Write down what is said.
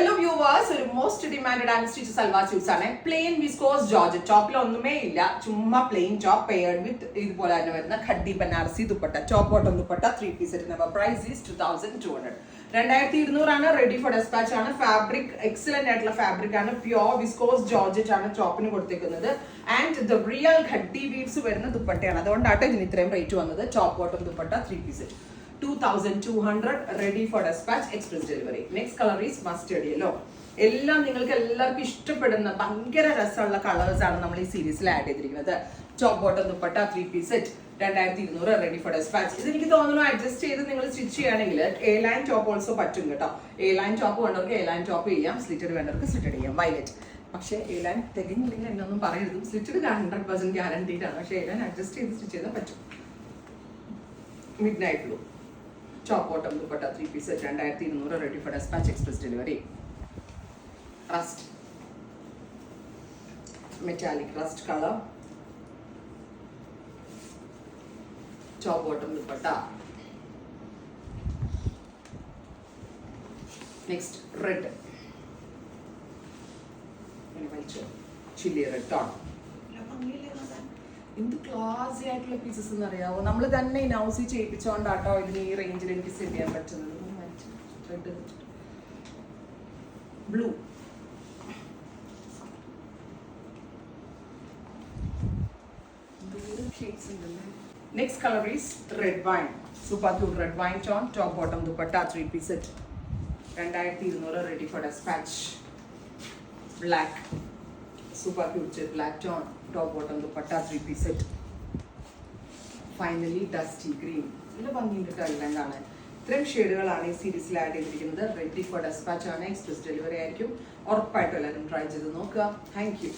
Hello viewers, ഒരു most demanded and stitched salwar suits ആണ്. Plain viscose georgette ടോപ്പിൽ ഒന്നുമേ ഇല്ല, ചുമ്മാ plain top paired with ഇതുപോലെ തന്നെ വരുന്ന khaddi Banarasi dupatta, top bottom dupatta 3 piece set. Number price is 2200. 2200 ആണ്. റെഡി ഫോർ ഡെസ്പാച്ച് ആണ്. ഫാബ്രിക് എക്സലന്റ് ആയിട്ടുള്ള ഫാബ്രിക് ആണ്. പ്യോർ വിസ്കോസ് ജോർജറ്റ് ആണ് ടോപ്പിന് കൊടുത്തേക്കുന്നത്. And the real khaddi weaves വരുന്ന ദുപ്പട്ടയാണ്. അതുകൊണ്ടാണ് ഇതിന് ഇത്രയും റേറ്റ് വന്നത്. Top bottom dupatta 3 piece set. 2200 ready for dispatch, express delivery. Next color is mustard yellow. എല്ലാം നിങ്ങൾക്ക് എല്ലാവർക്കും ഇഷ്ടപ്പെടുന്ന ഭയങ്കര രസമുള്ള കളേഴ്സ് ആണ് നമ്മൾ ഈ സീരീസിൽ ആഡ് ചെയ്തിരിക്കുന്നത്. Top bottom dupatta 3 piece set 2200 ready for despatch. ഇത് എനിക്ക് തോന്നുന്നു അഡ്ജസ്റ്റ് ചെയ്ത് നിങ്ങൾ സ്റ്റിച്ച് ചെയ്യുകയാണെങ്കിൽ എ ലൈൻ ടോപ്പ് ഓൾസോ പറ്റും കേട്ടോ. എ ലൈൻ ടോപ്പ് വേണ്ടവർക്ക് എ ലൈൻ ടോപ്പ് ചെയ്യാം, സ്ലിറ്റഡ് വേണ്ടവർക്ക് സ്ലിറ്റഡ് ചെയ്യാം. വയലറ്റ്. പക്ഷേ എ ലൈൻ തികഞ്ഞില്ലെങ്കിൽ എന്നൊന്നും പറയരുത്. സ്ലിറ്റഡ് 100% ഗ്യാരണ്ടീഡ് ആണ്. പക്ഷേ എ ലൈൻ അഡ്ജസ്റ്റ് ചെയ്ത് സ്റ്റിച്ച് ചെയ്താൽ പറ്റും. Mid night blue top bottom dupatta 3 piece set 2200 ready for dispatch, express delivery. Rust, metallic rust color, top bottom dupatta. Next red, chili red tone. എന്ത് ക്ലാസി ആയിട്ടുള്ള pieces എന്ന് അറിയാവോ. നമ്മൾ തന്നെ നൗസി ചെയ്യിപ്പിച്ചോണ്ടാട്ടോ ഇതിന് ഈ റേഞ്ചിൽ എനിക്ക് സെറ്റ് ചെയ്യാൻ പറ്റുന്നത്. Blue, next colour is red wine. Super cute red wine tone. Top bottom dupatta 3 piece set 2200 ready for despatch. Black, super cute jet black tone. Top bottom dupatta 3 piece set. Finally dusty green. നല്ല ഭംഗിയുണ്ട് എല്ലാം കാണാൻ. ഇത്രയും ഷെയ്ഡുകളാണ് ഈ സീരീസിൽ add ചെയ്തിരിക്കുന്നത്. Ready for despatch ആണ്. Express delivery ആയിരിക്കും. ഉറപ്പായിട്ടും എല്ലാവരും ട്രൈ ചെയ്ത് നോക്കുക. Thank you.